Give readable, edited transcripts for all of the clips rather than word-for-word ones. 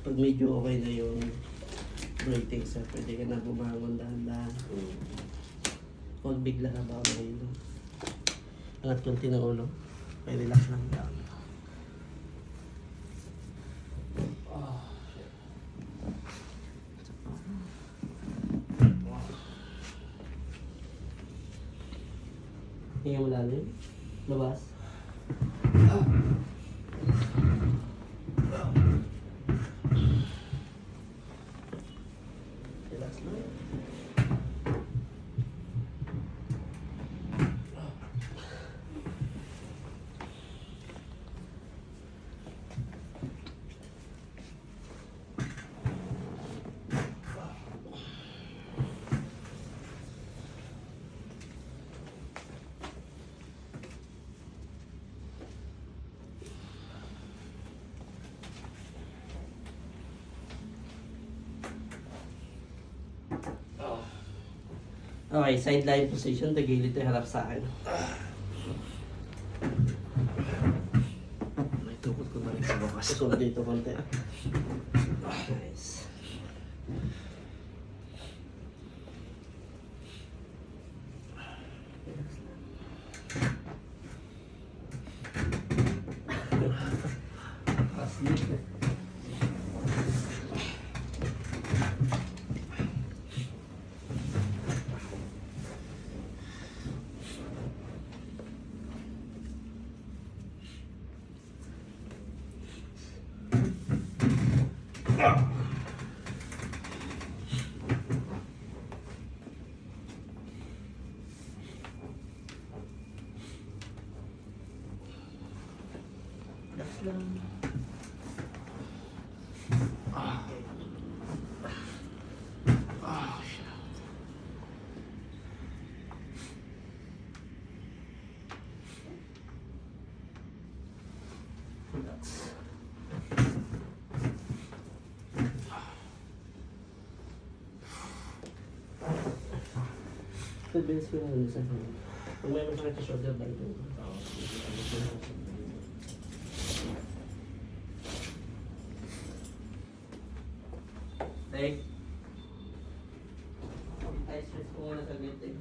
Pag medyo okay na yung breathing sir, pwede ka na bumangon dahan-dahan. Huwag bigla na ba mahilo. Angat konti ng ulo. Okay, relax lang down. Hinga mo lalim. Labas. Relax lang. Okay, sideline position, tagilid tayo harap sa akin. May tukot ko na rin sa bakas. Susunod dito konti. Nice. Advance ko na sa akin. Kung may masakit sa shoulder, balik ko. Take. Ice rest ko muna sa gilid.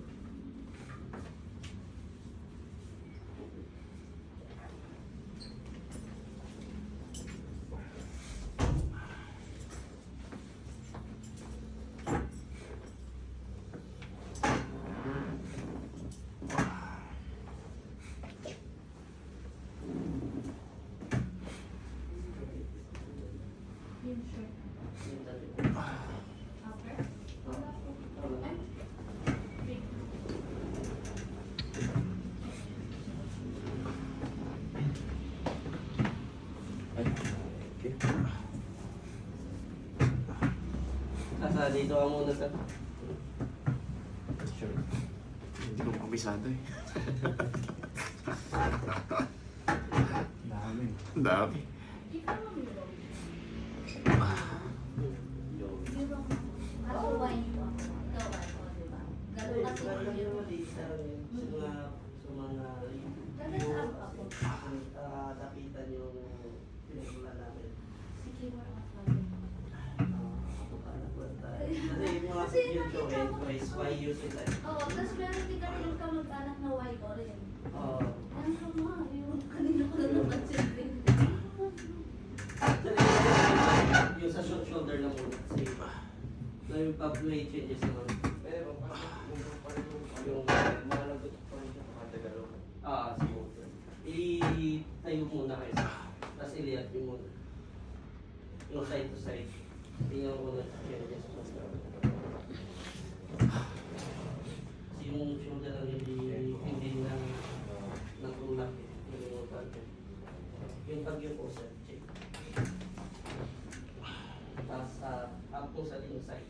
Sasa dito ka muna sa... Sure. Hindi ko kabisado eh. Dami. Dami. Dapitan yung pinagmula namin. Kasi yung mga video is why use it like... Oo, tapos meron din kami yung kamag-anak na white o rin. Oo. Ano ka mga, yung kanina ko na napansin din. Yung sa shoulder lang muna. Kasi so yung pag-play changes naman. Pero yung mga lagot pa rin siya makatagalo. Siguro. Itayo muna kayo. Tapos iliat yung muna. Yung side to side. Tingnan ko na changes mo. Kasi yung shoulder lang hindi ng tulak eh. Yung tag. Yung tag yung po check. Tapos up po sa yung side.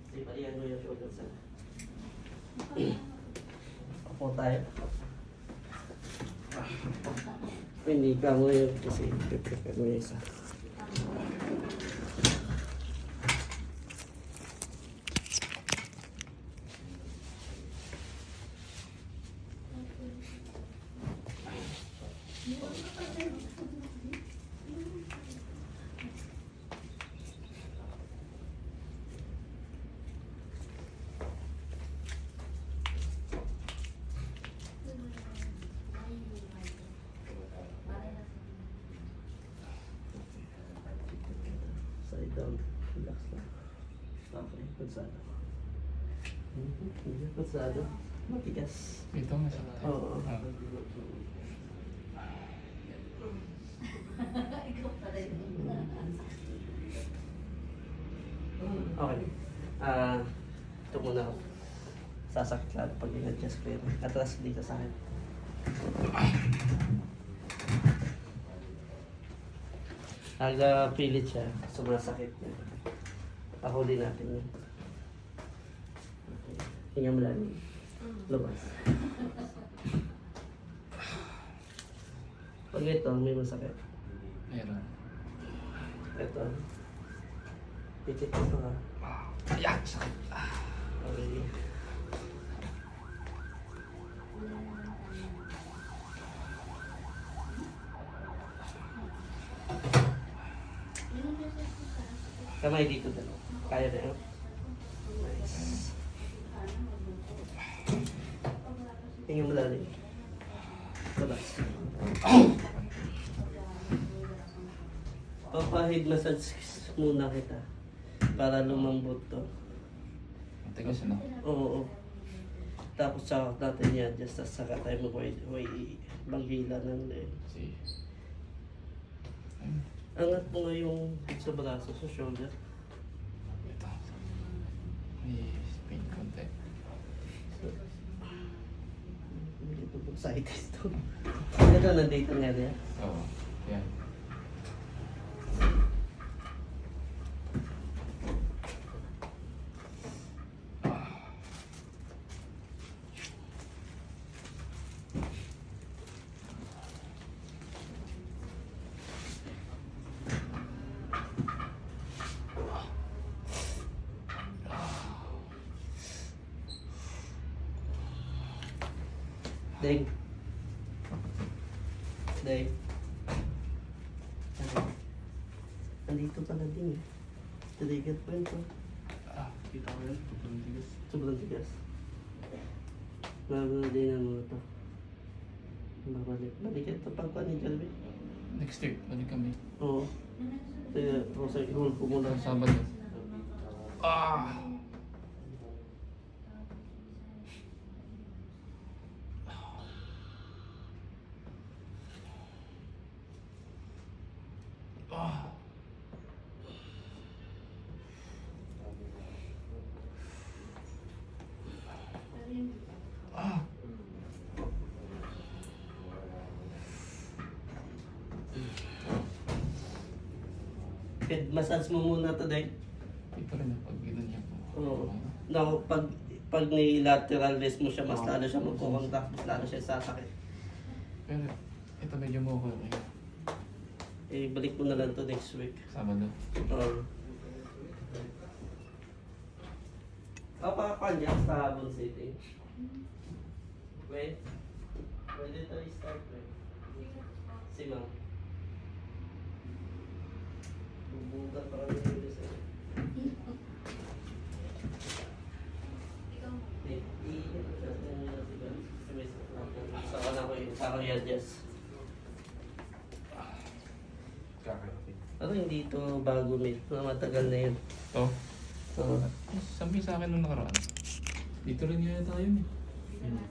Kasi palihan mo yung shoulder sa. Apo tayo. Hindi ka mo yun kasi prepare mo yung isa. Kalsado. Hindi, kalsado. Matigas. Ito, masakit. Oo. Ah. Ikaw pa rin. Okay. Ito muna ako. Sasakit lang pag in-adjust ko yun. Atras dito sa akin. Pilit siya. Sobrang sakit niya. Pahuli natin yun. Okay. Hinga mo lang. Labas. Pag ito, may masakit. Meron. Ito. Pitit ito ha. Ayan, sakit. Okay. Kamay dito dalawa. Kaya na yun. Nice. Tingnan mo lalim. Labas. Papahid massage muna kita. Para lumambot to. Matigas na. Oo. Tapos saka natin yan. Just saka tayo mag-way banggila ng leg. Si. Angat mo nga yung sa braso, sa shoulder. Ito. May pain konti. Ito po, sitis to. Ito, nandito nga rin. Oo. Yan. Dave. Dave. Andito pala din eh. Trigger point to. Kita ko yan. Sobrang tigas. Sobrang tigas. Babalinan mo ito. Babalik. Balik ito pagpa ni Jalvi. Next week, balik kami. Oo. Kaya, Rosa, i-hold ko muna. Sabado. Ah! Ah! Ah! Head massage mo muna to, Dave. Ito rin pag ginanyan ko. Oo. No, pag ni-lateral raise mo siya, mas lalo siya magkukontak, mas lalo siya sasakit. Pero ito medyo mo ko rin. Eh, balik mo na lang to next week. Sabado. Oo. Papakan niya sa habon sitting. Wait. Pwede to i-start, wait. Si Ma'am. Bubugat pa kami dito sa'yo. I-iingat ko siya. Tingnan niyo na si Ma'am. Saka na ko yun. Saka ko i-adjust. Kakapit. Pero hindi ito bago, mate. Matagal na yun. Oh? Oo. Sabi sa akin nung nakaraan. Dito rin yata yun eh.